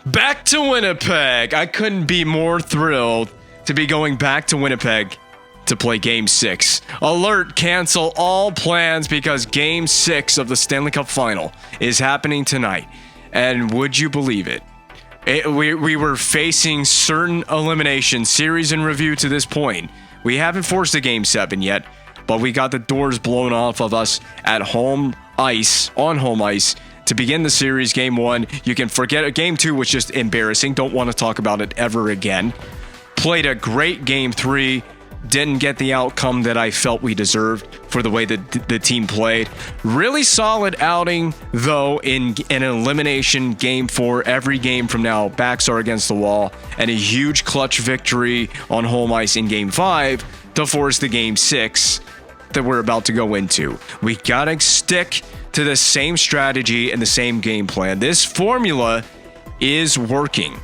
Back to Winnipeg. I couldn't be more thrilled to be going back to Winnipeg to play Game 6. Alert, cancel all plans because Game 6 of the Stanley Cup Final is happening tonight. And would you believe it? We were facing certain elimination series in review to this point. We haven't forced a Game 7 yet, but we got the doors blown off of us at home ice, on home ice, to begin the series. Game 1, you can forget it. Game 2 was just embarrassing. Don't want to talk about it ever again. Played a great Game 3. Didn't get the outcome that I felt we deserved for the way that the team played. Really solid outing, though, in an elimination Game 4. Every game from now, backs are against the wall. And a huge clutch victory on home ice in Game 5 to force the Game 6 that we're about to go into. We gotta stick to the same strategy and the same game plan. This formula is working.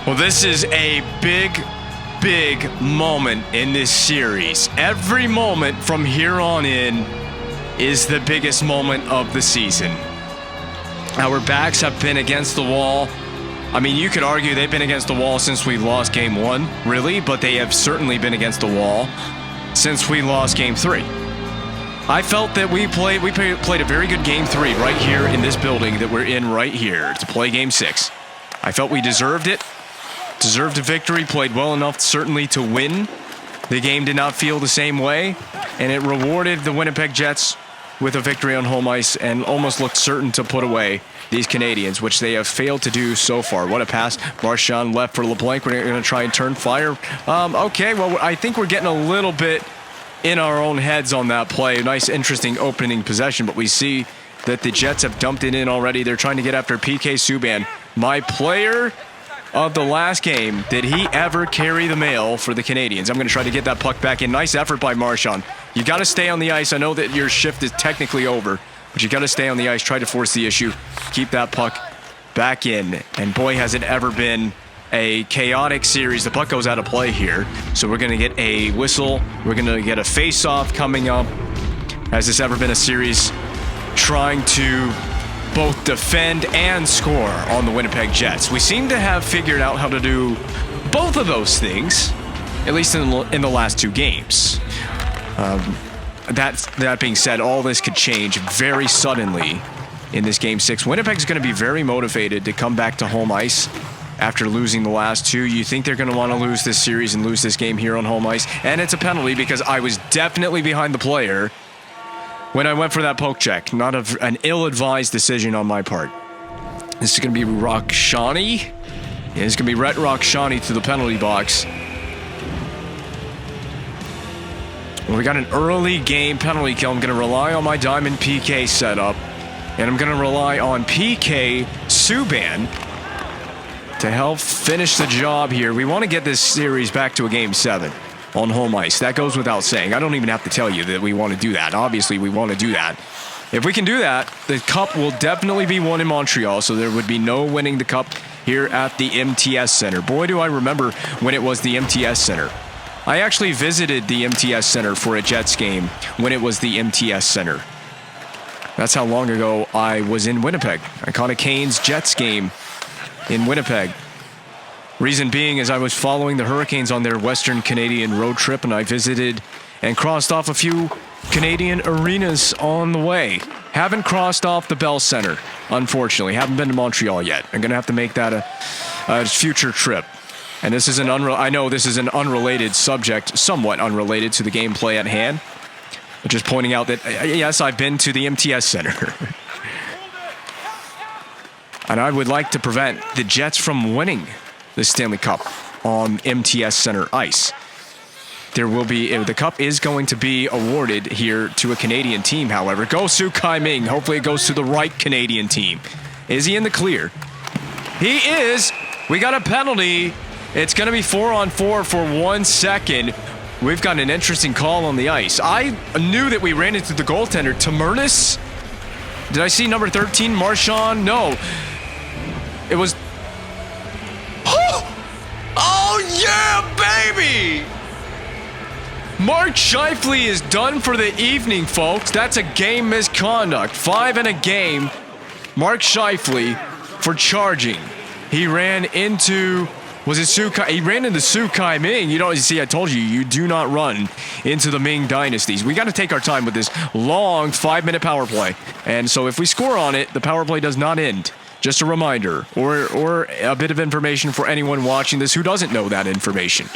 Well, this is a big moment in this series. Every moment from here on in is the biggest moment of the season. Our backs have been against the wall. I mean, you could argue they've been against the wall since we lost Game 1, really, but they have certainly been against the wall since we lost Game 3. I felt that we played a very good Game 3 right here in this building that we're in right here to play Game 6. I felt we deserved it. Deserved a victory, played well enough certainly to win. The game did not feel the same way, and it rewarded the Winnipeg Jets with a victory on home ice and almost looked certain to put away these Canadiens, which they have failed to do so far. What a pass. Marchand left for LeBlanc. We're going to try and turn fire. Okay, well, I think we're getting a little bit in our own heads on that play. Nice, interesting opening possession, but we see that the Jets have dumped it in already. They're trying to get after PK Subban. My player of the last game, did he ever carry the mail for the Canadiens? I'm going to try to get that puck back in. Nice effort by Marchand. You got to stay on the ice. I know that your shift is technically over, but you got to stay on the ice. Try to force the issue. Keep that puck back in. And boy, has it ever been a chaotic series. The puck goes out of play here. So we're going to get a whistle. We're going to get a face-off coming up. Has this ever been a series trying to both defend and score on the Winnipeg Jets? We seem to have figured out how to do both of those things, at least in the last 2 games. That being said, all this could change very suddenly in this Game 6. Winnipeg's going to be very motivated to come back to home ice after losing the last 2. You think they're going to want to lose this series and lose this game here on home ice, and it's a penalty because I was definitely behind the player when I went for that poke check. Not an ill-advised decision on my part. This is going to be Rakshani. Yeah, it's going to be Rhett Rakshani to the penalty box. Well, we got an early game penalty kill. I'm going to rely on my Diamond PK setup. And I'm going to rely on PK Subban to help finish the job here. We want to get this series back to a Game 7. On home ice. That goes without saying. I don't even have to tell you that we want to do that. Obviously, we want to do that. If we can do that, the Cup will definitely be won in Montreal, so there would be no winning the Cup here at the MTS Center. Boy, do I remember when it was the MTS Center. I actually visited the MTS Center for a Jets game when it was the MTS Center. That's how long ago I was in Winnipeg. I caught a Canes Jets game in Winnipeg. Reason being is I was following the Hurricanes on their Western Canadian road trip, and I visited and crossed off a few Canadian arenas on the way. Haven't crossed off the Bell Center, unfortunately. Haven't been to Montreal yet. I'm going to have to make that a future trip. And this is I know this is an unrelated subject, somewhat unrelated to the gameplay at hand. But just pointing out that, yes, I've been to the MTS Center. And I would like to prevent the Jets from winning the Stanley Cup on MTS Center ice. There will be, the cup is going to be awarded here to a Canadian team, however. Go Su Kai Ming. Hopefully it goes to the right Canadian team. Is he in the clear? He is. We got a penalty. It's going to be 4-on-4 for 1 second. We've got an interesting call on the ice. I knew that we ran into the goaltender. Tamernis? Did I see number 13, Marchand? No. It was... Oh, yeah, baby! Mark Scheifele is done for the evening, folks. That's a game misconduct. 5 in a game. Mark Scheifele for charging. He ran into... Was it Su Kai? He ran into Su Kai Ming. You know, you see, I told you, you do not run into the Ming dynasties. We got to take our time with this long 5-minute power play. And so if we score on it, the power play does not end. Just a reminder, or a bit of information for anyone watching this who doesn't know that information.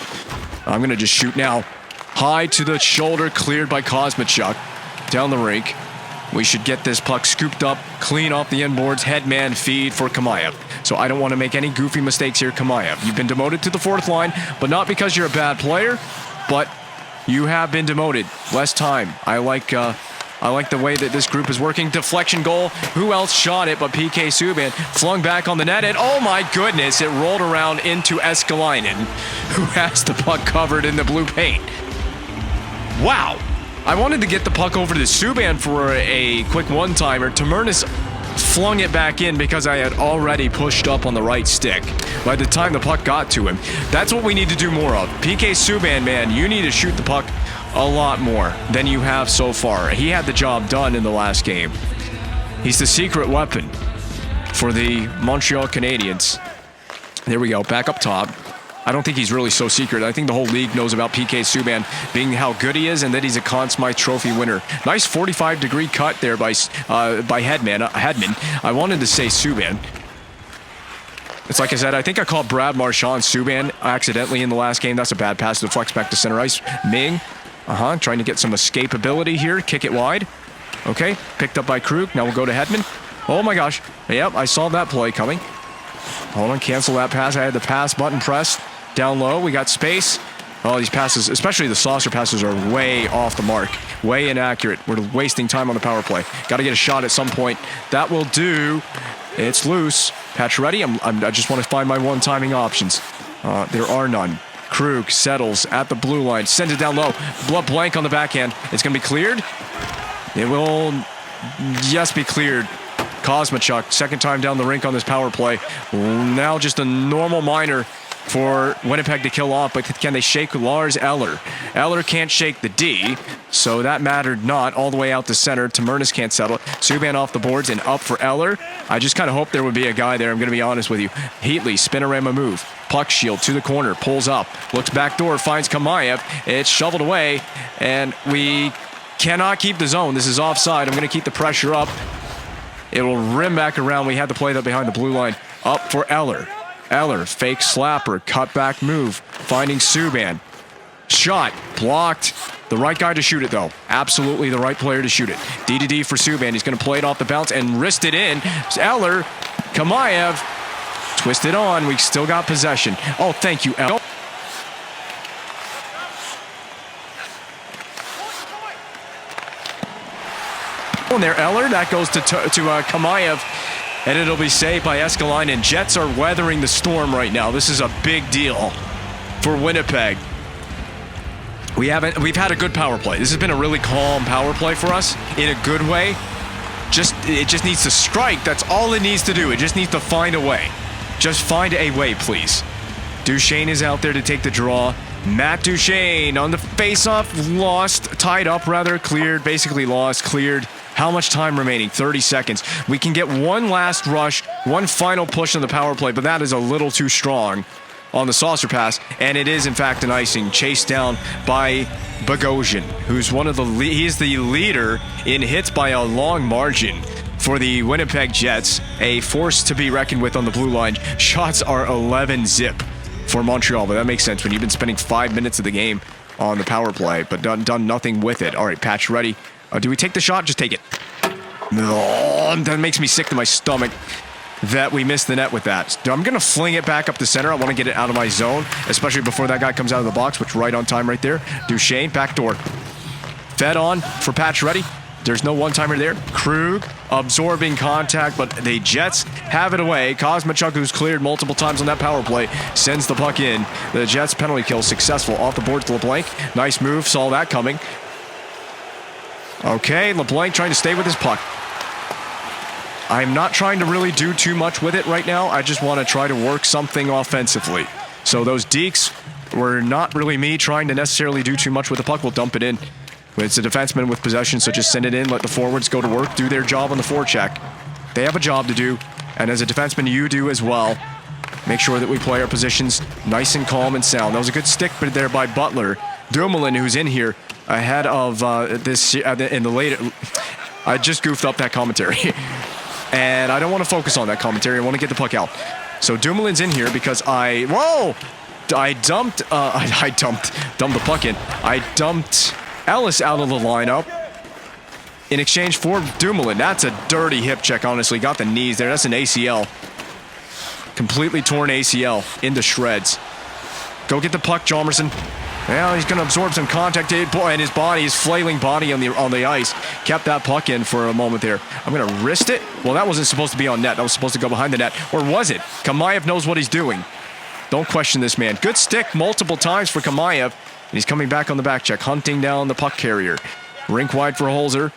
I'm going to just shoot now. High to the shoulder, cleared by Kosmachuk. Down the rink. We should get this puck scooped up, clean off the inboards, headman feed for Kamayev. So I don't want to make any goofy mistakes here, Kamayev. You've been demoted to the 4th line, but not because you're a bad player, but you have been demoted. Less time. I like the way that this group is working. Deflection goal. Who else shot it but PK Subban? Flung back on the net, and oh my goodness, it rolled around into Eskalainen, who has the puck covered in the blue paint. Wow. I wanted to get the puck over to Subban for a quick one-timer. Tamernis flung it back in because I had already pushed up on the right stick by the time the puck got to him. That's what we need to do more of. PK Subban, man, you need to shoot the puck a lot more than you have so far. He had the job done in the last game. He's the secret weapon for the Montreal Canadiens. There we go, back up top. I don't think he's really so secret. I think the whole league knows about PK Subban being how good he is and that he's a Conn Smythe Trophy winner. Nice 45-degree cut there by Hedman. I wanted to say Subban. It's like I said, I think I called Brad Marchand Subban accidentally in the last game. That's a bad pass to flex back to center ice. Ming, trying to get some escapability here. Kick it wide. Okay, picked up by Krug. Now we'll go to Hedman. Oh my gosh. Yep, I saw that play coming. Hold on, cancel that pass. I had the pass button pressed. Down low, we got space. Oh, these passes, especially the saucer passes, are way off the mark. Way inaccurate. We're wasting time on the power play. Got to get a shot at some point. That will do. It's loose. Patch ready. I just want to find my one-timing options. There are none. Krug settles at the blue line. Sends it down low. Blood blank on the backhand. It's going to be cleared. It will, yes, be cleared. Kosmachuk, second time down the rink on this power play. Now just a normal minor for Winnipeg to kill off, but can they shake Lars Eller? Eller can't shake the D, so that mattered not. All the way out to center. Tamernis can't settle. Subban off the boards and up for Eller. I just kind of hoped there would be a guy there. I'm going to be honest with you. Heatley, spinorama move. Puck shield to the corner, pulls up, looks back door, finds Kamayev. It's shoveled away, and we cannot keep the zone. This is offside. I'm going to keep the pressure up. It will rim back around. We had to play that behind the blue line. Up for Eller. Eller, fake slapper, cut back move, finding Subban. Shot, blocked. The right guy to shoot it, though. Absolutely the right player to shoot it. D for Subban. He's going to play it off the bounce and wrist it in. Eller, Kamayev, twist it on. We still got possession. Oh, thank you, Eller. And there, Eller. That goes to Kamayev. And it'll be saved by Eskalainen. Jets are weathering the storm right now. This is a big deal for Winnipeg. We've had a good power play. This has been a really calm power play for us in a good way. It just needs to strike. That's all it needs to do. It just needs to find a way. Just find a way, please. Duchesne is out there to take the draw. Matt Duchesne on the face-off, tied up rather, cleared, basically lost, cleared. How much time remaining? 30 seconds. We can get one last rush, one final push on the power play, but that is a little too strong on the saucer pass, and it is in fact an icing, chased down by Bogosian, who's he's the leader in hits by a long margin for the Winnipeg Jets, a force to be reckoned with on the blue line. Shots are 11 zip for Montreal, but that makes sense when you've been spending 5 minutes of the game on the power play, but done nothing with it. All right, patch ready. Do we take the shot? Just take it. Oh, that makes me sick to my stomach. that we missed the net with that. I'm going to fling it back up the center. I want to get it out of my zone, especially before that guy comes out of the box, which right on time right there. Duchesne, backdoor. Fed on for patch ready. There's no one-timer there. Krug absorbing contact, but the Jets have it away. Kosmachuk, who's cleared multiple times on that power play, sends the puck in. The Jets penalty kill successful. Off the board to LeBlanc. Nice move. Saw that coming. Okay, LeBlanc trying to stay with his puck. I'm not trying to really do too much with it right now. I just want to try to work something offensively. So those dekes were not really me trying to necessarily do too much with the puck. We'll dump it in. It's a defenseman with possession, so just send it in, let the forwards go to work, do their job on the forecheck. They have a job to do, and as a defenseman, you do as well. Make sure that we play our positions nice and calm and sound. That was a good stick there by Butler. Dumoulin, who's in here, ahead of this in the later. I just goofed up that commentary, and I don't want to focus on that commentary. I want to get the puck out. So Dumoulin's in here because I dumped the puck in. I dumped Ellis out of the lineup in exchange for Dumoulin. That's a dirty hip check, honestly. Got the knees there. That's an ACL. Completely torn ACL into shreds. Go get the puck, Jomerson. Well, he's going to absorb some contact. Boy, and his body, his flailing body on the ice, kept that puck in for a moment there. I'm going to wrist it. Well, that wasn't supposed to be on net. That was supposed to go behind the net. Or was it? Kamayev knows what he's doing. Don't question this man. Good stick multiple times for Kamayev. And he's coming back on the back check, hunting down the puck carrier. Rink wide for Holzer.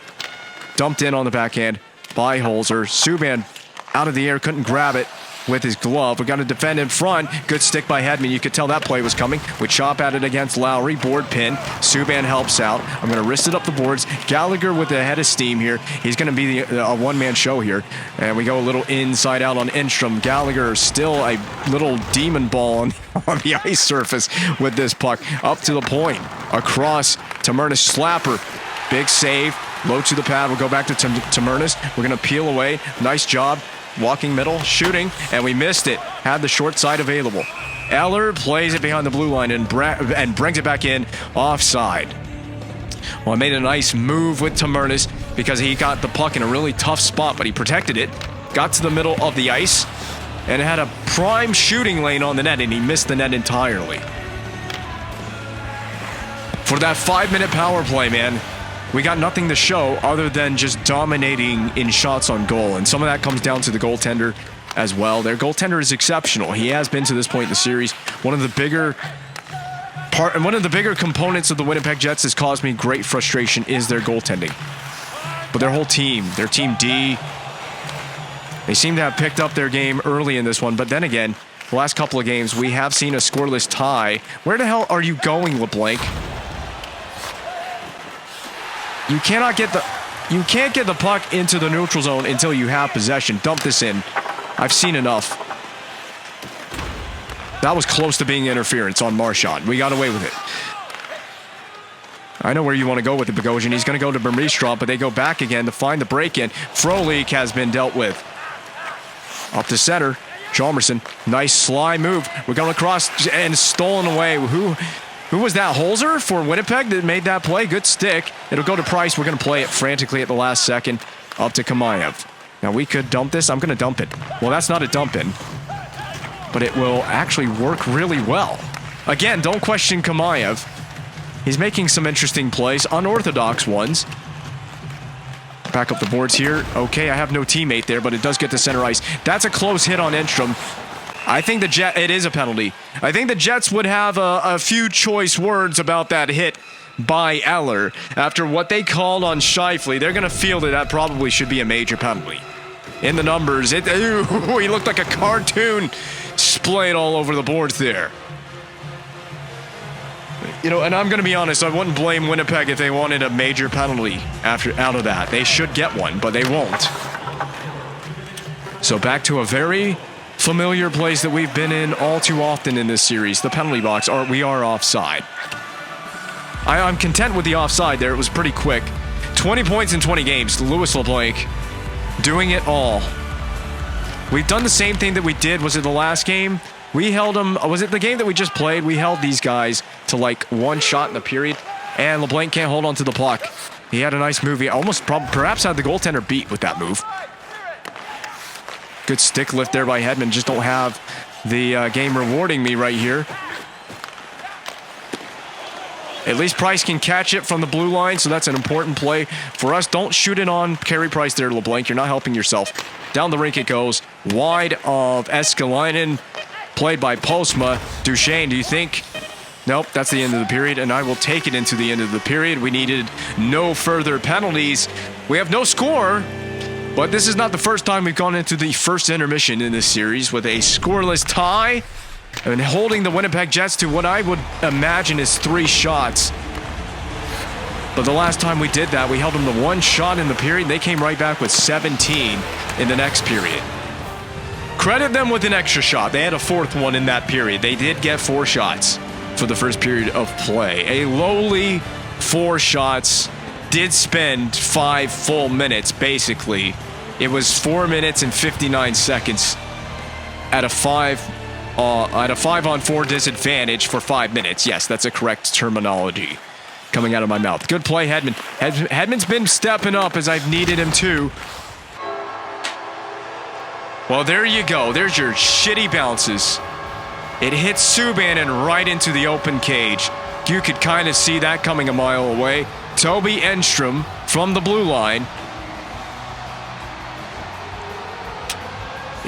Dumped in on the backhand by Holzer. Subban out of the air, couldn't grab it with his glove. We got to defend in front. Good stick by Hedman. You could tell that play was coming. We chop at it against Lowry. Board pin. Subban helps out. I'm going to wrist it up the boards. Gallagher with a head of steam here. He's going to be a one-man show here. And we go a little inside out on Enstrom. Gallagher still a little demon ball on the ice surface with this puck. Up to the point. Across to Murnus. Slapper. Big save. Low to the pad. We'll go back to Murnus. We're going to peel away. Nice job. Walking middle, shooting, and we missed it. Had the short side available. Eller plays it behind the blue line and brings it back in offside. Well, I made a nice move with Tamurnis because he got the puck in a really tough spot, but he protected it, got to the middle of the ice, and had a prime shooting lane on the net, and he missed the net entirely. For that 5-minute power play, man, we got nothing to show other than just dominating in shots on goal. And some of that comes down to the goaltender as well. Their goaltender is exceptional. He has been to this point in the series. One of the bigger components of the Winnipeg Jets has caused me great frustration is their goaltending. But their whole team, their team D, they seem to have picked up their game early in this one. But then again, the last couple of games, we have seen a scoreless tie. Where the hell are you going, LeBlanc? You can't get the puck into the neutral zone until you have possession. Dump this in. I've seen enough. That was close to being interference on Marchand. We got away with it. I know where you want to go with it, Bogosian. He's going to go to Bermistrom, but they go back again to find the break-in. Frolik has been dealt with. Up to center. Chalmerson. Nice slide move. We're going across and stolen away. Who was that? Holzer for Winnipeg that made that play? Good stick. It'll go to Price. We're going to play it frantically at the last second. Up to Kamayev. Now we could dump this. I'm going to dump it. Well, that's not a dump in. But it will actually work really well. Again, don't question Kamayev. He's making some interesting plays. Unorthodox ones. Back up the boards here. Okay, I have no teammate there, but it does get to center ice. That's a close hit on Enstrom. I think it is a penalty. I think the Jets would have a few choice words about that hit by Eller. After what they called on Scheifele, they're going to feel that probably should be a major penalty. In the numbers, he looked like a cartoon splayed all over the boards there. You know, and I'm going to be honest, I wouldn't blame Winnipeg if they wanted a major penalty out of that. They should get one, but they won't. So back to a very familiar place that we've been in all too often in this series, the penalty box. We are offside. I'm content with the offside there. It was pretty quick. 20 points in 20 games. Louis LeBlanc doing it all. We've done the same thing that we did. Was it the last game? We held them. Was it the game that we just played? We held these guys to like one shot in the period, and LeBlanc can't hold on to the puck. He had a nice move. He almost perhaps had the goaltender beat with that move. Good stick lift there by Hedman. Just don't have the game rewarding me right here. At least Price can catch it from the blue line, so that's an important play for us. Don't shoot it on Carey Price there, LeBlanc. You're not helping yourself. Down the rink it goes. Wide of Eskalainen. Played by Postma. Duchesne, do you think? Nope, that's the end of the period, and I will take it into the end of the period. We needed no further penalties. We have no score, but this is not the first time we've gone into the first intermission in this series with a scoreless tie and holding the Winnipeg Jets to what I would imagine is 3 shots. But the last time we did that, we held them to 1 shot in the period. They came right back with 17 in the next period. Credit them with an extra shot. They had a 4th one in that period. They did get 4 shots for the first period of play. A lowly 4 shots, did spend 5 full minutes, basically. It was 4 minutes and 59 seconds at a 5-on-4 disadvantage for 5 minutes. Yes, that's a correct terminology coming out of my mouth. Good play, Hedman. Hedman's been stepping up as I've needed him to. Well, there you go. There's your shitty bounces. It hits Subban right into the open cage. You could kind of see that coming a mile away. Toby Enstrom from the blue line.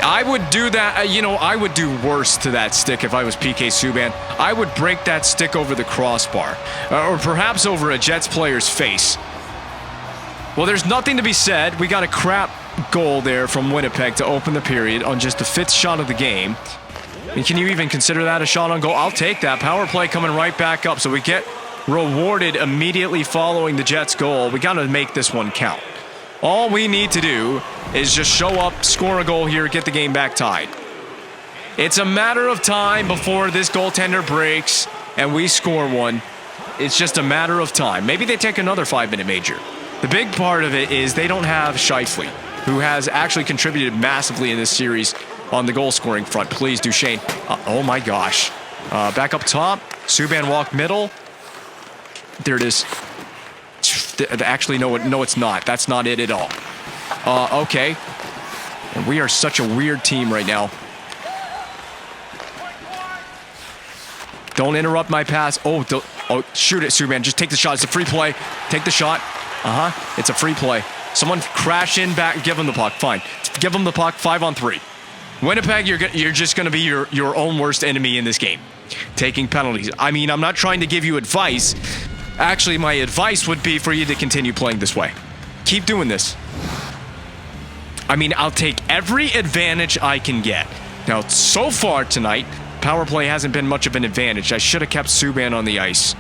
I would do that, I would do worse to that stick if I was PK Subban. I would break that stick over the crossbar, or perhaps over a Jets player's face. Well, there's nothing to be said. We got a crap goal there from Winnipeg to open the period on just the 5th shot of the game. I mean, can you even consider that a shot on goal? I'll take that. Power play coming right back up, so we get rewarded immediately following the Jets' goal. We got to make this one count. All we need to do is just show up, score a goal here, get the game back tied. It's a matter of time before this goaltender breaks and we score one. It's just a matter of time. Maybe they take another 5-minute major. The big part of it is they don't have Scheifele, who has actually contributed massively in this series on the goal-scoring front. Please, Duchesne. Oh, my gosh. Back up top. Subban walk middle. There it is. Actually, no, it's not. That's not it at all. Okay. And we are such a weird team right now. Don't interrupt my pass. Oh, shoot it, Subban. Just take the shot. It's a free play. Take the shot. It's a free play. Someone crash in back. Give him the puck. Fine. Give him the puck. 5-on-3. Winnipeg, you're just going to be your own worst enemy in this game. Taking penalties. I mean, I'm not trying to give you advice. Actually, my advice would be for you to continue playing this way. Keep doing this. I mean, I'll take every advantage I can get. Now, so far tonight, power play hasn't been much of an advantage. I should have kept Subban on the ice.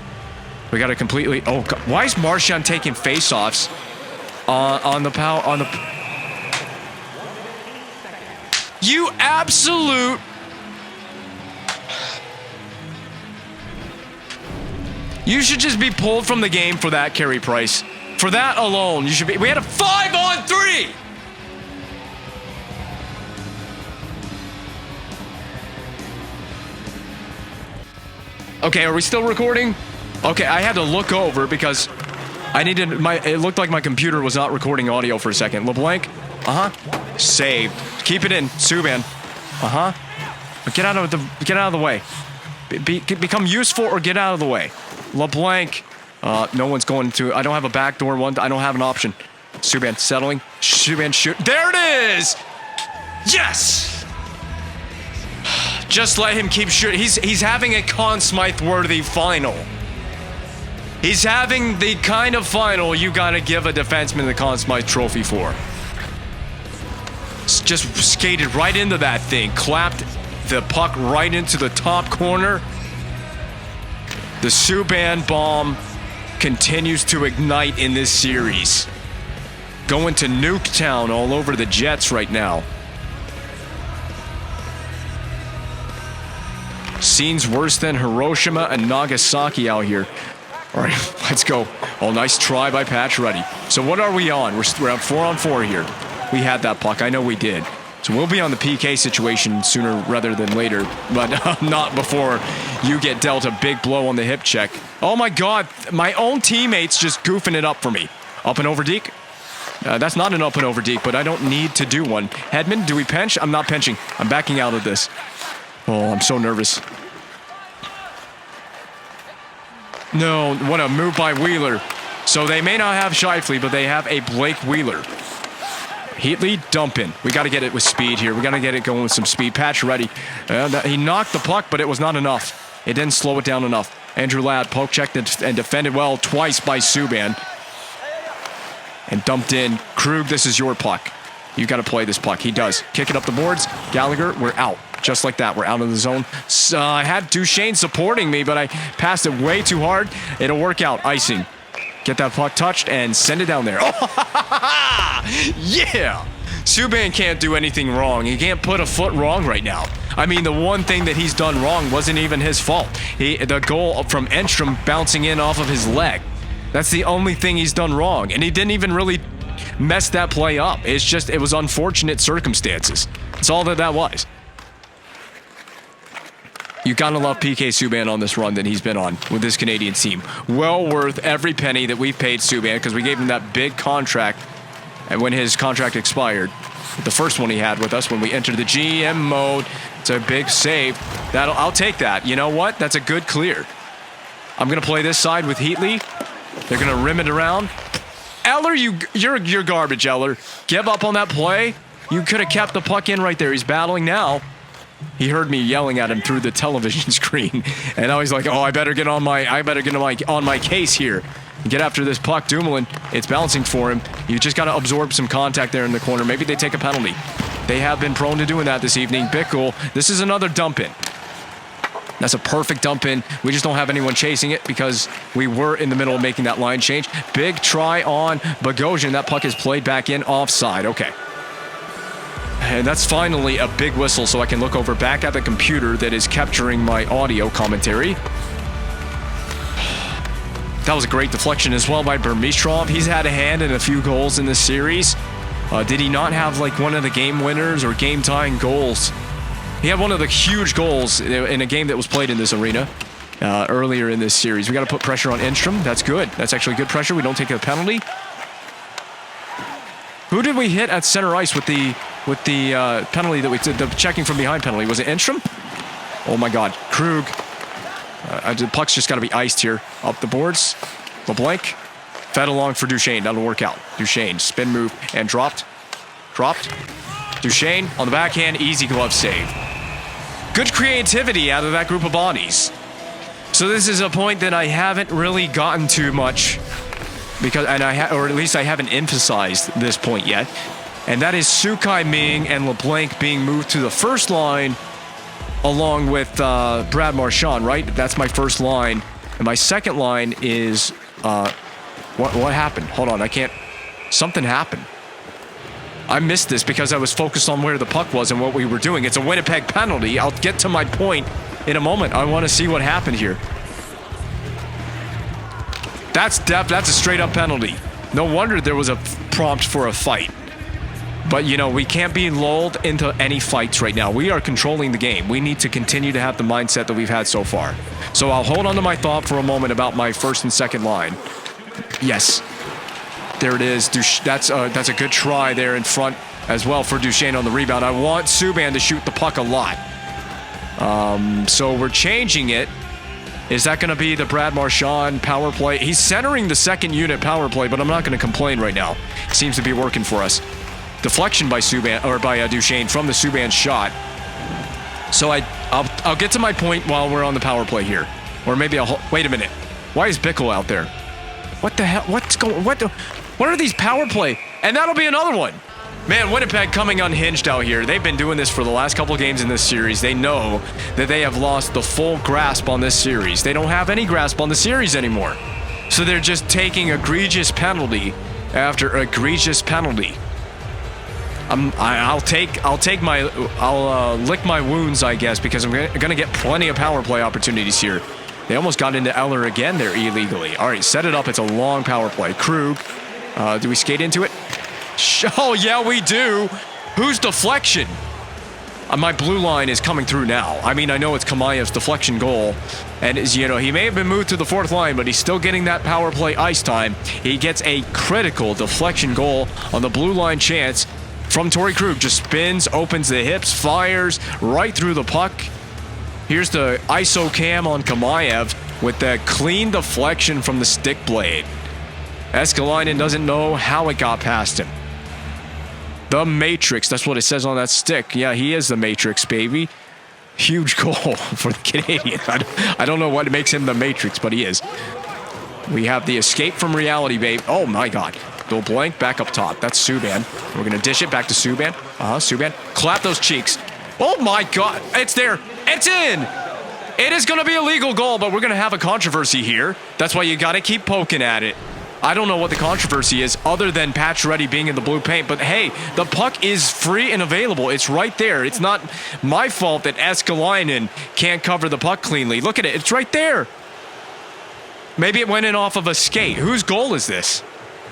We got to completely... Oh, God. Why is Marchand taking face-offs on the power... on the... You absolute... You should just be pulled from the game for that, Carey Price. For that alone, you should be... We had a 5-on-3! Okay, are we still recording? Okay, I had to look over because I needed it looked like my computer was not recording audio for a second. LeBlanc? Saved. Keep it in. Subban. But get out of the way. Become useful or get out of the way. LeBlanc. No one's going to... I don't have a backdoor one. I don't have an option. Subban settling. Subban shoot. There it is! Yes! Just let him keep shooting. He's having a Conn Smythe-worthy final. He's having the kind of final you gotta give a defenseman the Conn Smythe trophy for. Just skated right into that thing. Clapped the puck right into the top corner. The Subban bomb continues to ignite in this series. Going to Nuketown all over the Jets right now. Scenes worse than Hiroshima and Nagasaki out here. All right, let's go. Oh, nice try by Pacioretty. So what are we on? We're at 4-on-4 here. We had that puck. I know we did. So we'll be on the PK situation sooner rather than later, but not before you get dealt a big blow on the hip check. Oh my God, my own teammates just goofing it up for me. Up and over Deke. That's not an up and over deke, but I don't need to do one. Hedman, do we pinch? I'm not pinching. I'm backing out of this. Oh, I'm so nervous. No, what a move by Wheeler. So they may not have Scheifele, but they have a Blake Wheeler. Heatley, dump in. We got to get it with speed here. We got to get it going with some speed. Patch ready. He knocked the puck, but it was not enough. It didn't slow it down enough. Andrew Ladd poke checked and defended well twice by Subban. And dumped in. Krug, this is your puck. You got to play this puck. He does. Kick it up the boards. Gallagher, we're out. Just like that, we're out of the zone. I had Duchesne supporting me, but I passed it way too hard. It'll work out. Icing. Get that puck touched and send it down there. Oh, yeah! Subban can't do anything wrong. He can't put a foot wrong right now. I mean, the one thing that he's done wrong wasn't even his fault. The goal from Enstrom bouncing in off of his leg. That's the only thing he's done wrong. And he didn't even really mess that play up. It's just, it was unfortunate circumstances. That's all that was. You gotta love PK Subban on this run that he's been on with this Canadian team. Well worth every penny that we've paid Subban because we gave him that big contract and when his contract expired. The first one he had with us when we entered the GM mode. It's a big save. I'll take that. You know what? That's a good clear. I'm gonna play this side with Heatley. They're gonna rim it around. Eller, you're garbage, Eller. Give up on that play. You could have kept the puck in right there. He's battling now. He heard me yelling at him through the television screen, and now he's like, "Oh, I better get on my case here, get after this puck." Dumoulin, it's bouncing for him. You just got to absorb some contact there in the corner. Maybe they take a penalty. They have been prone to doing that this evening. Bickle, this is another dump in. That's a perfect dump in. We just don't have anyone chasing it because we were in the middle of making that line change. Big try on Bogosian. That puck is played back in offside. Okay. And that's finally a big whistle so I can look over back at the computer that is capturing my audio commentary. That was a great deflection as well by Burmistrov. He's had a hand in a few goals in this series. Did he not have like one of the game winners or game tying goals? He had one of the huge goals in a game that was played in this arena earlier in this series. We got to put pressure on Enstrom. That's good. That's actually good pressure. We don't take a penalty. Who did we hit at center ice with the penalty that we did, the checking from behind penalty? Was it Enstrom? Oh my God, Krug. The puck's just got to be iced here. Up the boards. LeBlanc. Fed along for Duchesne. That'll work out. Duchesne, spin move and dropped. Duchesne on the backhand, easy glove save. Good creativity out of that group of bodies. So this is a point that I haven't really gotten to much because, or at least I haven't emphasized this point yet. And that is Sukai Ming and LeBlanc being moved to the first line along with Brad Marchand, right? That's my first line. And my second line is, what happened? Hold on, I can't, something happened. I missed this because I was focused on where the puck was and what we were doing. It's a Winnipeg penalty. I'll get to my point in a moment. I want to see what happened here. That's a straight up penalty. No wonder there was a prompt for a fight. But, you know, we can't be lulled into any fights right now. We are controlling the game. We need to continue to have the mindset that we've had so far. So I'll hold on to my thought for a moment about my first and second line. Yes. There it is. That's a good try there in front as well for Duchesne on the rebound. I want Subban to shoot the puck a lot. So we're changing it. Is that going to be the Brad Marchand power play? He's centering the second unit power play, but I'm not going to complain right now. It seems to be working for us. Deflection by Subban or by Duchesne from the Subban shot. So I'll get to my point while we're on the power play here, or maybe I'll wait a minute. Why is Bickle out there? What the hell? What are these power play? And that'll be another one. Man, Winnipeg coming unhinged out here. They've been doing this for the last couple games in this series. They know that they have lost the full grasp on this series. They don't have any grasp on the series anymore. So they're just taking egregious penalty after egregious penalty. I'll lick my wounds, I guess, because I'm gonna get plenty of power play opportunities here. They almost got into Eller again there illegally. All right, set it up. It's a long power play. Krug, do we skate into it? Oh yeah, we do. Whose deflection? My blue line is coming through now. I mean, I know it's Kamaev's deflection goal. And, you know, he may have been moved to the fourth line, but he's still getting that power play ice time. He gets a critical deflection goal on the blue line chance from Torrey Krug. Just spins, opens the hips, fires right through the puck. Here's the ISO cam on Kamaev with the clean deflection from the stick blade. Eskalainen doesn't know how it got past him. The Matrix, that's what it says on that stick. Yeah, he is the Matrix, baby. Huge goal for the Canadiens. I don't know what makes him the Matrix, but he is. We have the escape from reality, babe. Oh my God. Go blank, back up top. That's Subban. We're going to dish it back to Subban. Subban. Clap those cheeks. Oh my God. It's there. It's in. It is going to be a legal goal, but we're going to have a controversy here. That's why you got to keep poking at it. I don't know what the controversy is other than Pacioretty being in the blue paint, but hey, the puck is free and available. It's right there. It's not my fault that Eskalainen can't cover the puck cleanly. Look at it. It's right there. Maybe it went in off of a skate. Whose goal is this?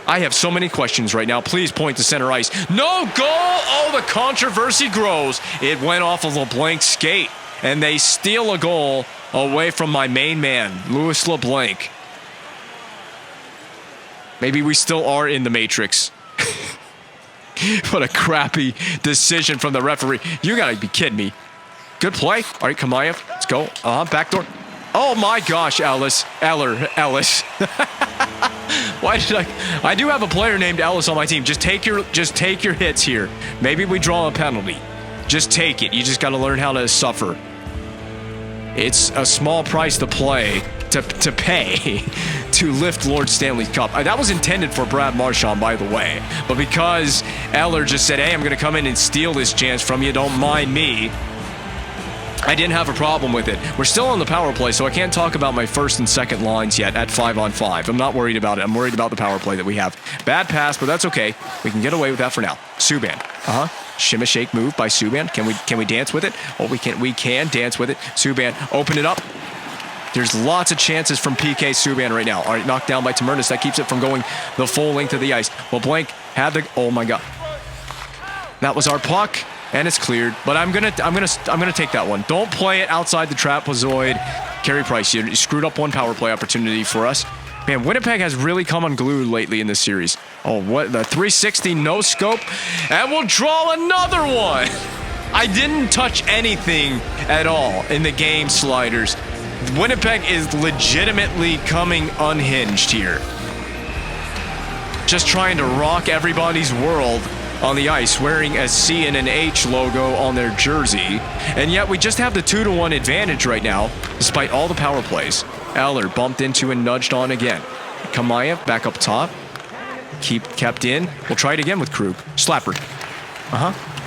I have so many questions right now. Please point to center ice. No goal! Oh, the controversy grows. It went off of a blank skate, and they steal a goal away from my main man, Louis LeBlanc. Maybe we still are in the Matrix. What a crappy decision from the referee. You gotta be kidding me. Good play. All right, Kamaev. Let's go. Backdoor. Oh my gosh, Ellis. Why did I do have a player named Ellis on my team. Just take your hits here. Maybe we draw a penalty. Just take it. You just gotta learn how to suffer. It's a small price to pay to lift Lord Stanley's Cup. That was intended for Brad Marchand, by the way. But because Eller just said, hey, I'm going to come in and steal this chance from you, don't mind me, I didn't have a problem with it. We're still on the power play, so I can't talk about my first and second lines yet at 5-on-5. I'm not worried about it. I'm worried about the power play that we have. Bad pass, but that's okay. We can get away with that for now. Subban. Shimmy shake move by Subban. Can we dance with it? Oh, we can dance with it. Subban, open it up. There's lots of chances from PK Subban right now. All right, knocked down by Tamernis. That keeps it from going the full length of the ice. Well, Blank had the. Oh my God. That was our puck, and it's cleared. But I'm gonna take that one. Don't play it outside the trapezoid. Carey Price, you screwed up one power play opportunity for us. Man, Winnipeg has really come unglued lately in this series. Oh, what the 360 no scope, and we'll draw another one. I didn't touch anything at all in the game sliders. Winnipeg is legitimately coming unhinged here. Just trying to rock everybody's world on the ice, wearing a C and an H logo on their jersey. And yet we just have the 2-1 advantage right now, despite all the power plays. Eller bumped into and nudged on again. Kamaev back up top. Kept in. We'll try it again with Krug. Slapper.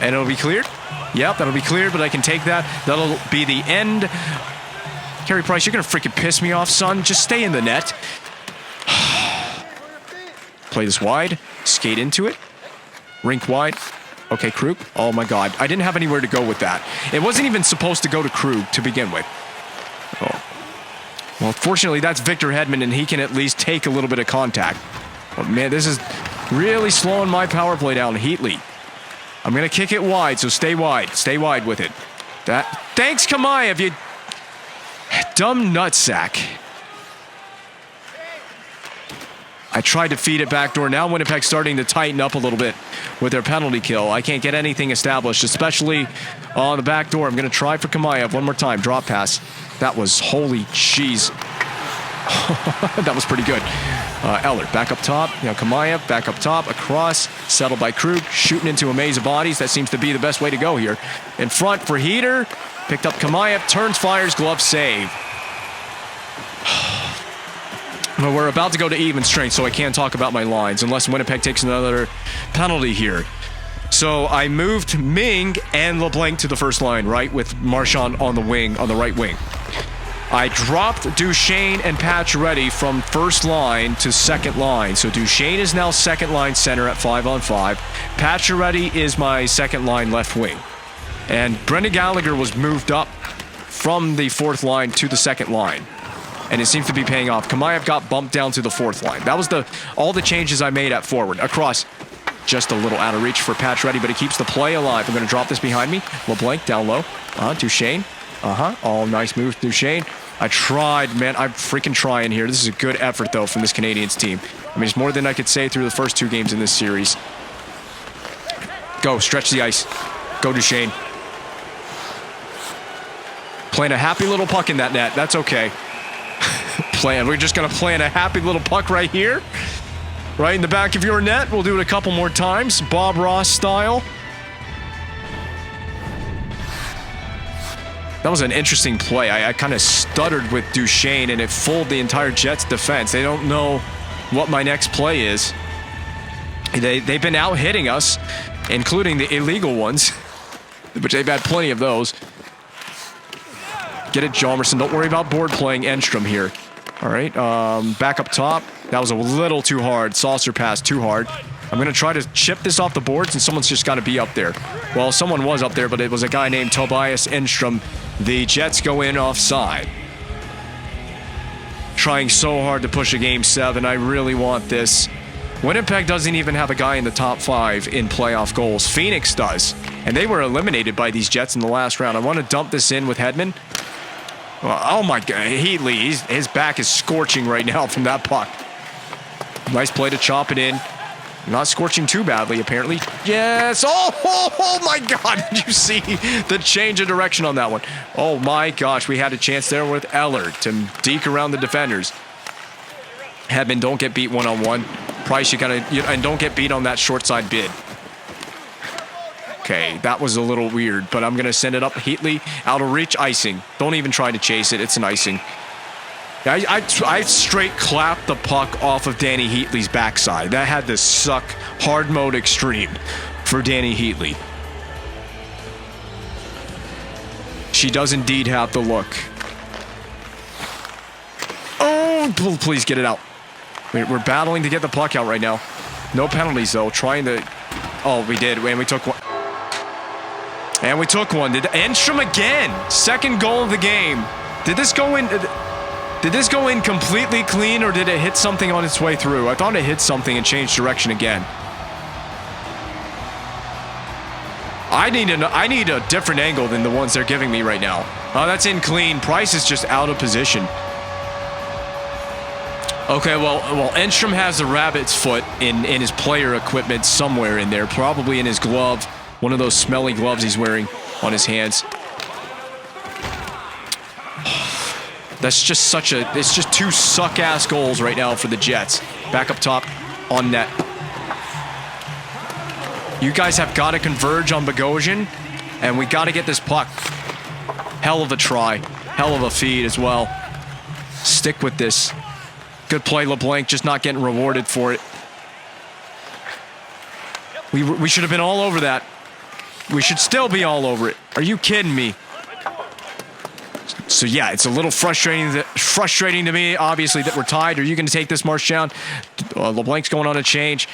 And it'll be cleared? Yep, that'll be cleared, but I can take that. That'll be the end. Carey Price, you're going to freaking piss me off, son. Just stay in the net. Play this wide. Skate into it. Rink wide. Okay, Krug. Oh, my God. I didn't have anywhere to go with that. It wasn't even supposed to go to Krug to begin with. Oh. Well, fortunately, that's Victor Hedman, and he can at least take a little bit of contact. But, man, this is really slowing my power play down. Heatley. I'm going to kick it wide, so stay wide. Stay wide with it. Thanks, Kamaev. You dumb nutsack. I tried to feed it backdoor. Now Winnipeg's starting to tighten up a little bit with their penalty kill. I can't get anything established, especially on the back door. I'm going to try for Kamaev one more time. Drop pass. That was holy jeez. That was pretty good. Eller back up top. Kamaev back up top. Across. Settled by Krug. Shooting into a maze of bodies. That seems to be the best way to go here. In front for Heater. Picked up Kamaev. Turns, fires, glove save. Well, we're about to go to even strength, so I can't talk about my lines unless Winnipeg takes another penalty here. So I moved Ming and LeBlanc to the first line, right, with Marchand on the wing, on the right wing. I dropped Duchesne and Pacioretty from first line to second line. So Duchesne is now second line center at 5-on-5. Pacioretty is my second line left wing. And Brendan Gallagher was moved up from the fourth line to the second line. And it seems to be paying off. Kamaev got bumped down to the fourth line. That was all the changes I made at forward. Across. just a little out of reach for Patch Ready, but it keeps the play alive. I'm going to drop this behind me. LeBlanc down low. Duchesne. Oh, nice move, Duchesne. I tried, man. I'm freaking trying here. This is a good effort, though, from this Canadiens team. I mean, it's more than I could say through the first 2 games in this series. Go, stretch the ice. Go, Duchesne. Playing a happy little puck in that net. That's okay. We're just going to plant a happy little puck right here. Right in the back of your net. We'll do it a couple more times. Bob Ross style. That was an interesting play. I kind of stuttered with Duchesne, and it fooled the entire Jets defense. They don't know what my next play is. They've been out hitting us, including the illegal ones, which they've had plenty of those. Get it, Jalmerson. Don't worry about board playing Enstrom here. All right, back up top. That was a little too hard. Saucer pass too hard. I'm going to try to chip this off the boards, and someone's just got to be up there. Well, someone was up there, but it was a guy named Tobias Enstrom. The Jets go in offside. Trying so hard to push a Game 7. I really want this. Winnipeg doesn't even have a guy in the top 5 in playoff goals. Phoenix does. And they were eliminated by these Jets in the last round. I want to dump this in with Hedman. Well, oh my God, Heatley, his back is scorching right now from that puck. Nice play to chop it in. Not scorching too badly, apparently. Yes! Oh my God! Did you see the change of direction on that one? Oh my gosh, we had a chance there with Eller to deke around the defenders. Hedman, don't get beat one-on-one. Price, and don't get beat on that short side bid. Okay, that was a little weird, but I'm going to send it up. Heatley, out of reach, icing. Don't even try to chase it. It's an icing. I straight clapped the puck off of Danny Heatley's backside. That had to suck hard mode extreme for Danny Heatley. She does indeed have the look. Oh, please get it out. We're battling to get the puck out right now. No penalties, though. Trying to... Oh, we did. And we took one. And we took one. Did Enstrom again? Second goal of the game. Did this go in... Did this go in completely clean, or did it hit something on its way through? I thought it hit something and changed direction again. I need a different angle than the ones they're giving me right now. Oh, that's in clean. Price is just out of position. Okay, well, Enstrom has the rabbit's foot in his player equipment somewhere in there, probably in his glove, one of those smelly gloves he's wearing on his hands. That's just it's just 2 suck-ass goals right now for the Jets. Back up top, on net. You guys have got to converge on Bogosian, and we got to get this puck. Hell of a try. Hell of a feed as well. Stick with this. Good play, LeBlanc, just not getting rewarded for it. We should have been all over that. We should still be all over it. Are you kidding me? So yeah, it's a little frustrating to me, obviously, that we're tied. Are you going to take this Marchand? LeBlanc's going on a change.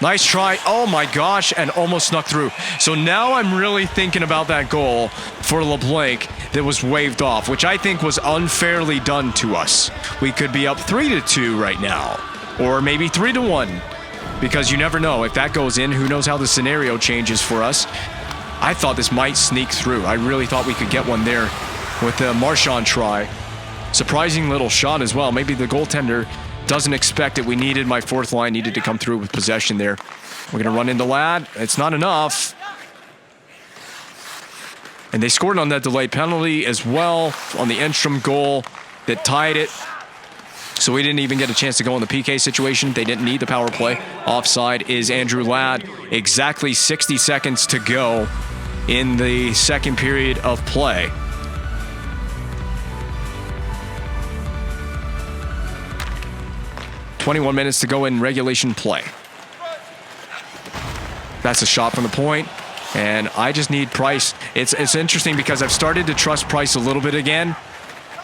Nice try. Oh my gosh, and almost snuck through. So now I'm really thinking about that goal for LeBlanc that was waved off, which I think was unfairly done to us. We could be up 3-2 right now, or maybe 3-1, because you never know. If that goes in, who knows how the scenario changes for us. I thought this might sneak through. I really thought we could get one there with the Marchand try. Surprising little shot as well. Maybe the goaltender doesn't expect it. My fourth line needed to come through with possession there. We're going to run into Ladd. It's not enough. And they scored on that delayed penalty as well on the Enstrom goal that tied it. So we didn't even get a chance to go in the PK situation. They didn't need the power play. Offside is Andrew Ladd. Exactly 60 seconds to go in the second period of play. .21 minutes to go in regulation play. That's a shot from the point, and I just need Price. It's interesting because I've started to trust Price a little bit again,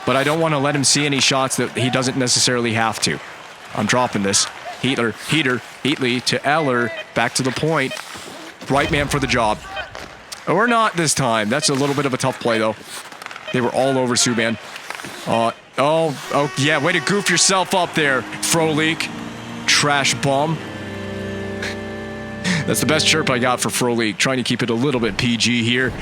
but I don't want to let him see any shots that he doesn't necessarily have to. I'm dropping this. Heatley to Eller, back to the point. Right man for the job. Or not this time. That's a little bit of a tough play, though. They were all over Subban. Oh, yeah, way to goof yourself up there, Frolik. Trash bum. That's the best chirp I got for Pro League. Trying to keep it a little bit PG here.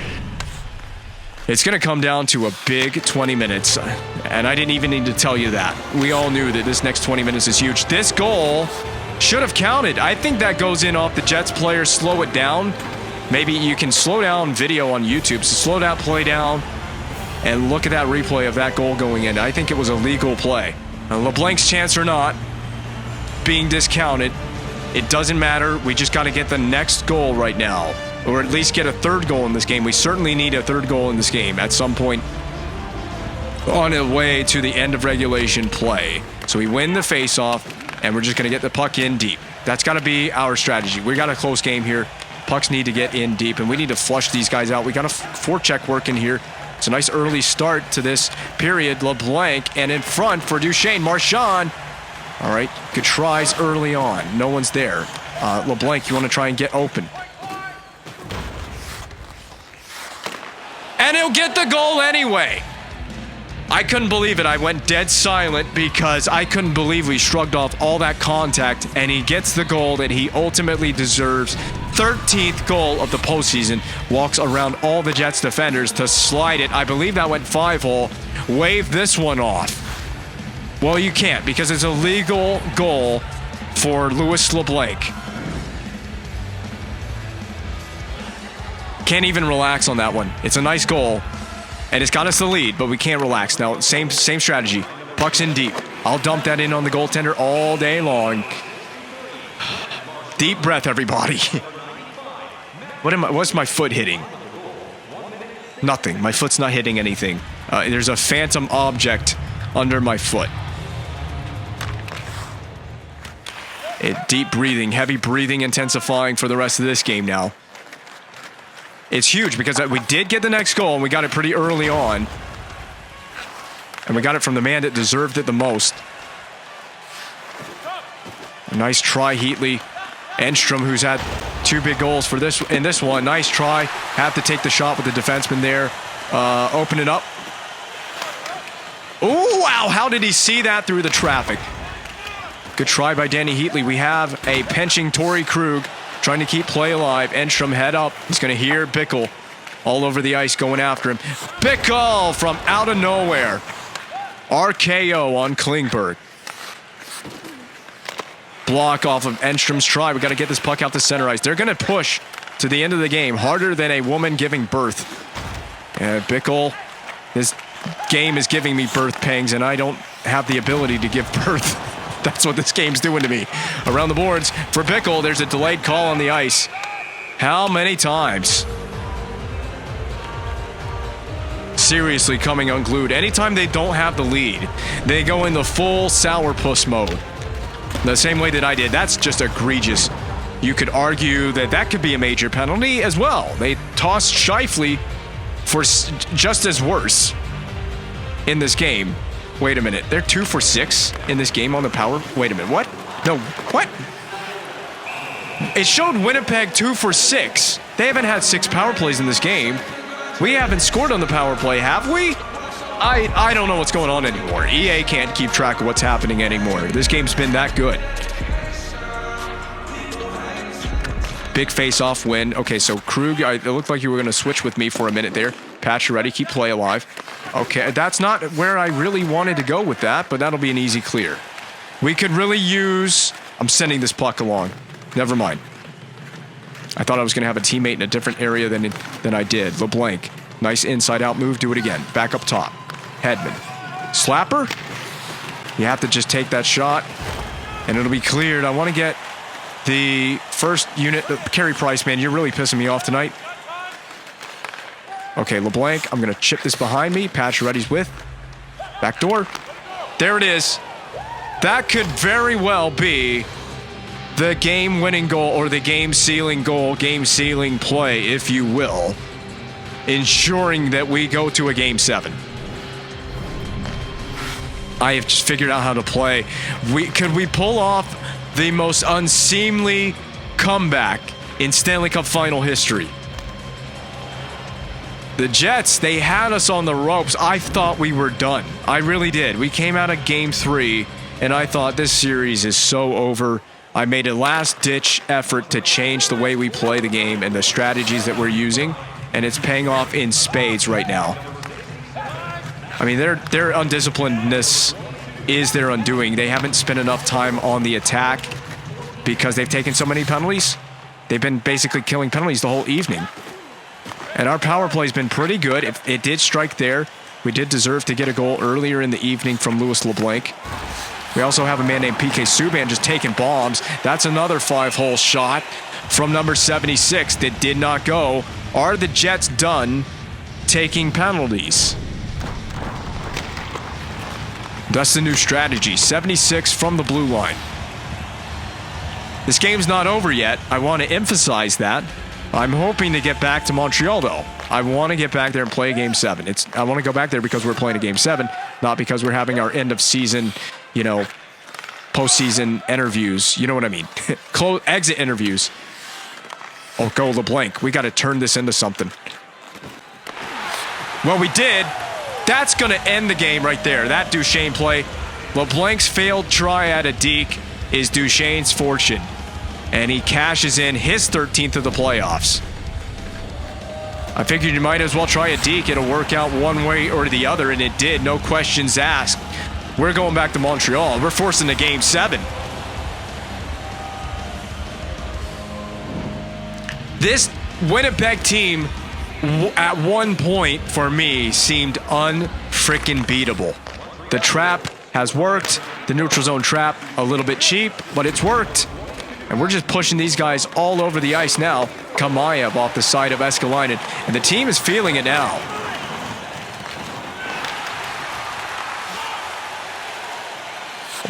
It's going to come down to a big 20 minutes. And I didn't even need to tell you that. We all knew that this next 20 minutes is huge. This goal should have counted. I think that goes in off the Jets player. Slow it down. Maybe you can slow down video on YouTube. So slow that play down and look at that replay of that goal going in. I think it was a legal play. Now, LeBlanc's chance or not being discounted, it doesn't matter. We just got to get the next goal right now, or at least get a third goal in this game. We certainly need a third goal in this game at some point on the way to the end of regulation play. So we win the face-off, and we're just going to get the puck in deep. That's got to be our strategy. We got a close game here. Pucks need to get in deep, and we need to flush these guys out. We got a forecheck working here. It's a nice early start to this period. LeBlanc, and in front for Duchesne. Marchand. All right, good tries early on. No one's there. LeBlanc, you want to try and get open. And he'll get the goal anyway. I couldn't believe it. I went dead silent because I couldn't believe we shrugged off all that contact, and he gets the goal that he ultimately deserves. 13th goal of the postseason. Walks around all the Jets defenders to slide it. I believe that went 5-hole. Wave this one off. Well, you can't because it's a legal goal for Louis LeBlanc. Can't even relax on that one. It's a nice goal, and it's got us the lead, but we can't relax. Now, same strategy. Puck's in deep. I'll dump that in on the goaltender all day long. Deep breath, everybody. What's my foot hitting? Nothing. My foot's not hitting anything. There's a phantom object under my foot. Deep breathing, heavy breathing intensifying for the rest of this game now. It's huge because we did get the next goal, and we got it pretty early on. And we got it from the man that deserved it the most. A nice try, Heatley. Enstrom, who's had 2 big goals for this in this one. Nice try. Have to take the shot with the defenseman there. Open it up. Oh, wow. How did he see that through the traffic? Good try by Danny Heatley. We have a pinching Torrey Krug trying to keep play alive. Enstrom head up. He's going to hear Bickle all over the ice going after him. Bickle from out of nowhere. RKO on Klingberg. Block off of Enstrom's try. We got to get this puck out to center ice. They're going to push to the end of the game harder than a woman giving birth. And Bickle, this game is giving me birth pangs, and I don't have the ability to give birth. That's what this game's doing to me. Around the boards for Bickle, there's a delayed call on the ice. How many times? Seriously coming unglued. Anytime they don't have the lead, they go in the full sourpuss mode. The same way that I did. That's just egregious. You could argue that that could be a major penalty as well. They tossed Scheifele for just as worse in this game. Wait a minute. They're 2 for 6 in this game on the power. Wait a minute. What? No. What? It showed Winnipeg 2 for 6. They haven't had 6 power plays in this game. We haven't scored on the power play, have we? I don't know what's going on anymore. EA can't keep track of what's happening anymore. This game's been that good. Big face-off win. Okay, so Krug, it looked like you were going to switch with me for a minute there. Patch, you ready? Keep play alive. Okay, that's not where I really wanted to go with that, but that'll be an easy clear. We could really use... I'm sending this puck along. Never mind. I thought I was going to have a teammate in a different area than I did. LeBlanc. Nice inside-out move. Do it again. Back up top. Hedman. Slapper. You have to just take that shot, and it'll be cleared. I want to get the first unit. Carey Price, man, you're really pissing me off tonight. Okay, LeBlanc. I'm going to chip this behind me. Patch ready's with. Back door. There it is. That could very well be the game-winning goal or the game-sealing goal, game-sealing play, if you will, ensuring that we go to a Game 7. I have just figured out how to play. Could we pull off the most unseemly comeback in Stanley Cup final history? The Jets, they had us on the ropes. I thought we were done. I really did. We came out of Game 3, and I thought this series is so over. I made a last-ditch effort to change the way we play the game and the strategies that we're using, and it's paying off in spades right now. I mean, their undisciplinedness is their undoing. They haven't spent enough time on the attack because they've taken so many penalties. They've been basically killing penalties the whole evening. And our power play's been pretty good. It did strike there. We did deserve to get a goal earlier in the evening from Louis LeBlanc. We also have a man named PK Subban just taking bombs. That's another 5-hole shot from number 76 that did not go. Are the Jets done taking penalties? That's the new strategy. 76 from the blue line. This game's not over yet. I want to emphasize that. I'm hoping to get back to Montreal, though. I want to get back there and play a Game 7. I want to go back there because we're playing a Game 7, not because we're having our end-of-season, postseason interviews. You know what I mean? Exit interviews. Oh, go LeBlanc. We got to turn this into something. Well, we did. That's going to end the game right there. That Duchesne play. LeBlanc's failed try at a deke is Duchesne's fortune. And he cashes in his 13th of the playoffs. I figured you might as well try a deke. It'll work out one way or the other, and it did. No questions asked. We're going back to Montreal. We're forcing a Game 7. This Winnipeg team, at one point, for me, seemed unfreaking beatable. The trap has worked. The neutral zone trap, a little bit cheap, but it's worked. And we're just pushing these guys all over the ice now. Kamayev off the side of Eskalainen. And the team is feeling it now.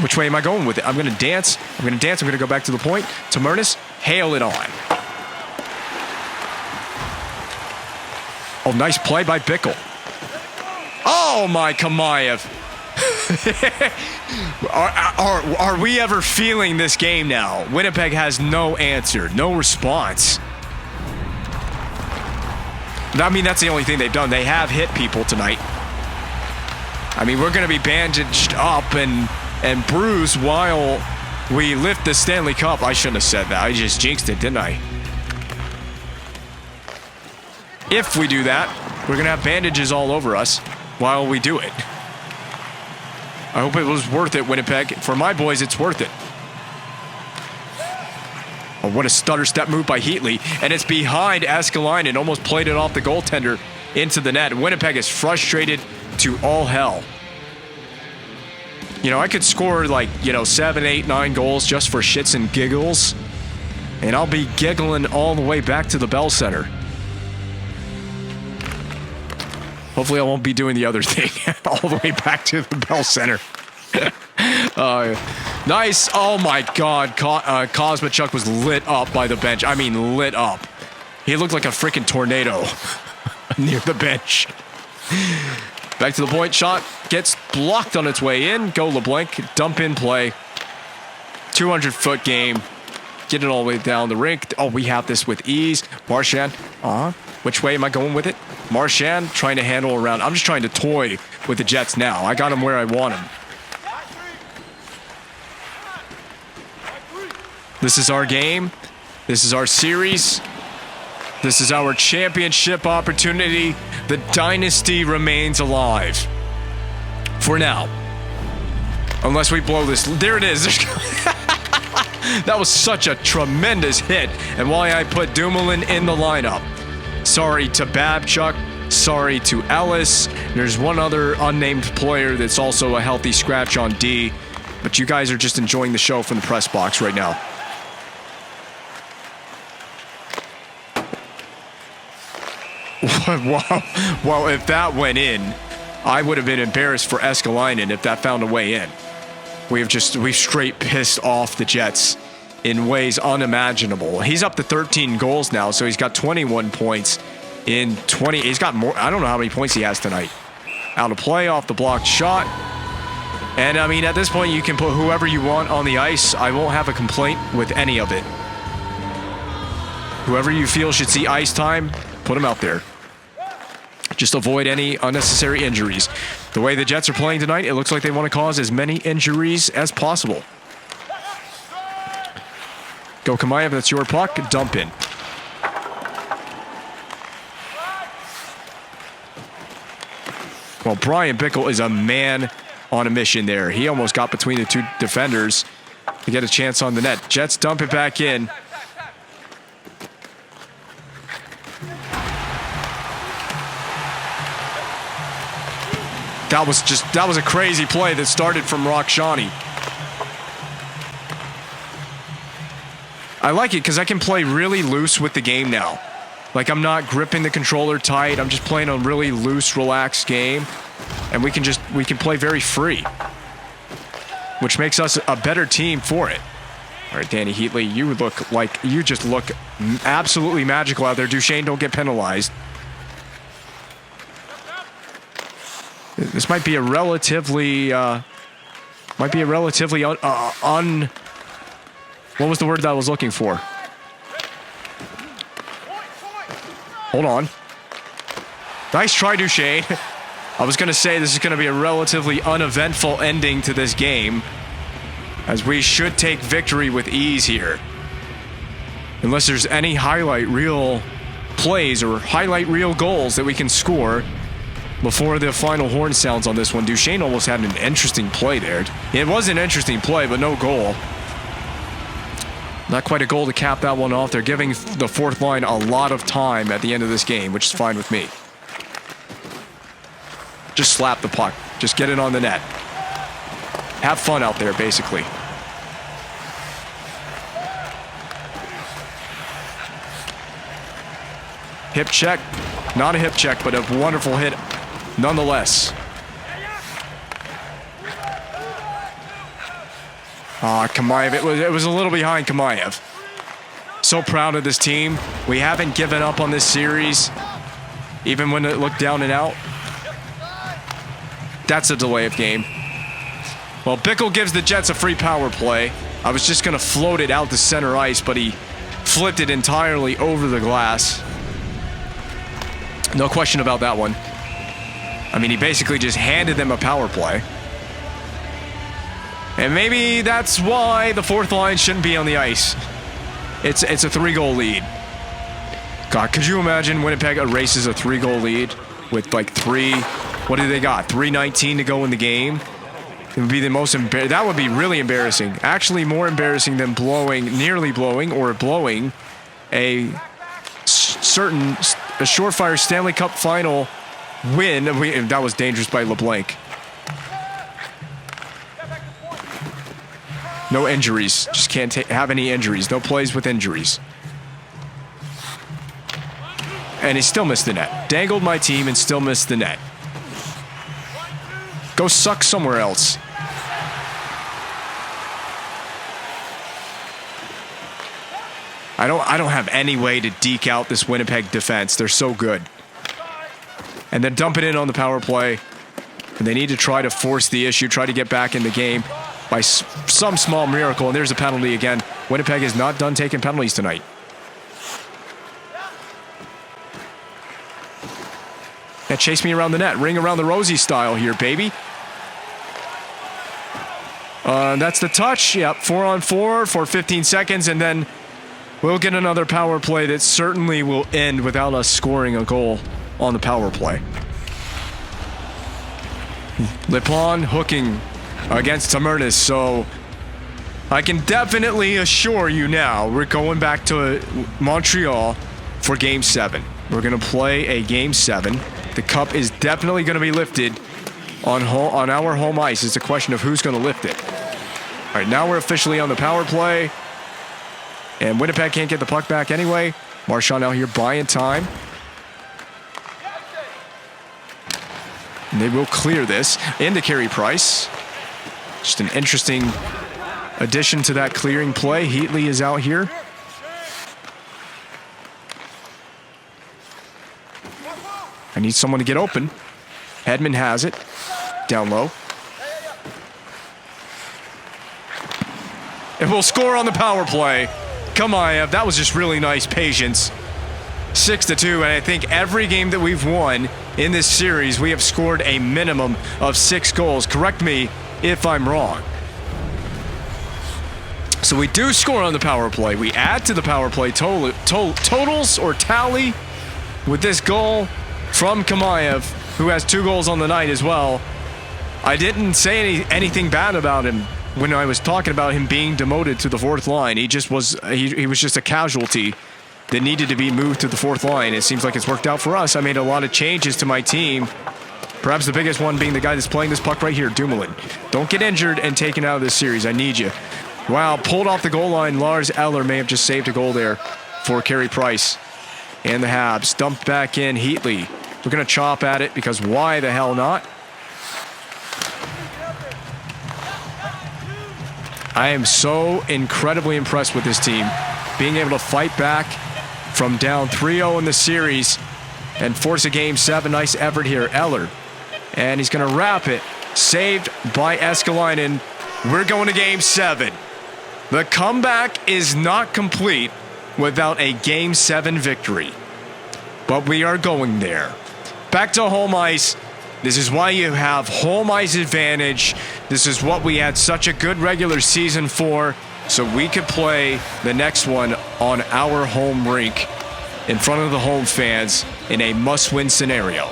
Which way am I going with it? I'm going to dance. I'm going to go back to the point. Tamernis, hail it on. Oh, nice play by Bickle. Oh, my Kamayev. Are we ever feeling this game now? Winnipeg has no answer, no response. I mean, that's the only thing they've done. They have hit people tonight. I mean, we're going to be bandaged up and bruised while we lift the Stanley Cup. I shouldn't have said that. I just jinxed it, didn't I? If we do that, we're going to have bandages all over us while we do it. I hope it was worth it, Winnipeg. For my boys, it's worth it. Oh, what a stutter step move by Heatley. And it's behind Eskalainen. Almost played it off the goaltender into the net. Winnipeg is frustrated to all hell. I could score 7, 8, 9 goals just for shits and giggles. And I'll be giggling all the way back to the Bell Center. Hopefully I won't be doing the other thing all the way back to the Bell Center. Nice. Oh, my God. Kosmachuk was lit up by the bench. I mean, lit up. He looked like a freaking tornado near the bench. Back to the point. Shot gets blocked on its way in. Go LeBlanc. Dump in play. 200-foot game. Get it all the way down the rink. Oh, we have this with ease. Marchand. Which way am I going with it? Marchand trying to handle around. I'm just trying to toy with the Jets now. I got him where I want him. This is our game. This is our series. This is our championship opportunity. The dynasty remains alive. For now. Unless we blow this. There it is. That was such a tremendous hit. And why I put Dumoulin in the lineup. Sorry to Babchuk. Sorry to Ellis. There's one other unnamed player that's also a healthy scratch on D. But you guys are just enjoying the show from the press box right now. Wow. Well, if that went in, I would have been embarrassed for Eskalainen if that found a way in. We've straight pissed off the Jets in ways unimaginable. He's up to 13 goals now, so he's got 21 points in 20. He's got more. I don't know how many points he has tonight. Out of play, off the blocked shot. And, I mean, at this point, you can put whoever you want on the ice. I won't have a complaint with any of it. Whoever you feel should see ice time, put him out there. Just avoid any unnecessary injuries. The way the Jets are playing tonight, it looks like they want to cause as many injuries as possible. Go Kamayev, that's your puck. Dump in. Well, Brian Bickle is a man on a mission there. He almost got between the two defenders to get a chance on the net. Jets dump it back in. That was a crazy play that started from Rakshani. I like it because I can play really loose with the game now. Like, I'm not gripping the controller tight. I'm just playing a really loose, relaxed game. And we can play very free. Which makes us a better team for it. All right, Danny Heatley, you just look absolutely magical out there. Duchesne, don't get penalized. This might be a relatively, what was the word that I was looking for? Hold on. Nice try, Duchesne. I was going to say this is going to be a relatively uneventful ending to this game, as we should take victory with ease here. Unless there's any highlight reel plays or highlight reel goals that we can score before the final horn sounds on this one. Duchesne almost had an interesting play there. It was an interesting play, but no goal. Not quite a goal to cap that one off. They're giving the fourth line a lot of time at the end of this game, which is fine with me. Just slap the puck. Just get it on the net. Have fun out there, basically. Hip check. Not a hip check, but a wonderful hit nonetheless. Kamayev, it was a little behind Kamayev. So proud of this team. We haven't given up on this series, even when it looked down and out. That's a delay of game. Well, Bickle gives the Jets a free power play. I was just going to float it out to center ice, but he flipped it entirely over the glass. No question about that one. I mean, he basically just handed them a power play. And maybe that's why the fourth line shouldn't be on the ice. It's a 3-goal lead. God, could you imagine Winnipeg erases a 3-goal lead with like what do they got? 3:19 to go in the game? It would be the most that would be really embarrassing. Actually, more embarrassing than nearly blowing a surefire Stanley Cup final win. That was dangerous by LeBlanc. No injuries. Just can't have any injuries. No plays with injuries. And he still missed the net. Dangled my team and still missed the net. Go suck somewhere else. I don't have any way to deke out this Winnipeg defense. They're so good. And then dump it in on the power play. And they need to try to force the issue, try to get back in the game by some small miracle. And there's a penalty again. Winnipeg is not done taking penalties tonight. Yeah, chase me around the net. Ring around the Rosie style here, baby. That's the touch. Yep, 4-on-4 for 15 seconds. And then we'll get another power play that certainly will end without us scoring a goal on the power play. Lipon hooking against Tamernis. So I can definitely assure you now we're going back to Montreal for Game 7. We're going to play a Game 7. The cup is definitely going to be lifted on our home ice. It's a question of who's going to lift it. All right, now we're officially on the power play. And Winnipeg can't get the puck back anyway. Marchand out here buying time. And they will clear this into Carey Price. Just an interesting addition to that clearing play. Heatley is out here. I need someone to get open. Hedman has it. Down low. And we'll score on the power play. Come on, Ev. That was just really nice patience. 6-2, and I think every game that we've won in this series, we have scored a minimum of 6 goals. Correct me if I'm wrong. So So we do score on the power play. We add to the power play totals or tally with this goal from Kamayev, who has 2 goals on the night as well. I didn't say anything bad about him when I was talking about him being demoted to the 4th line. He just was he was just a casualty that needed to be moved to the 4th line. It seems like it's worked out for us. I made a lot of changes to my team. Perhaps the biggest one being the guy that's playing this puck right here, Dumoulin. Don't get injured and taken out of this series. I need you. Wow, pulled off the goal line. Lars Eller may have just saved a goal there for Carey Price and the Habs. Dumped back in. Heatley. We're going to chop at it because why the hell not? I am so incredibly impressed with this team. Being able to fight back from down 3-0 in the series and force a Game 7. Nice effort here. Eller. And he's going to wrap it. Saved by Eskalainen. We're going to Game 7. The comeback is not complete without a Game 7 victory. But we are going there. Back to home ice. This is why you have home ice advantage. This is what we had such a good regular season for, so we could play the next one on our home rink in front of the home fans in a must-win scenario.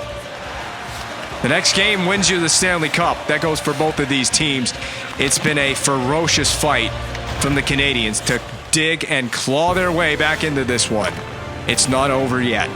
The next game wins you the Stanley Cup. That goes for both of these teams. It's been a ferocious fight from the Canadiens to dig and claw their way back into this one. It's not over yet.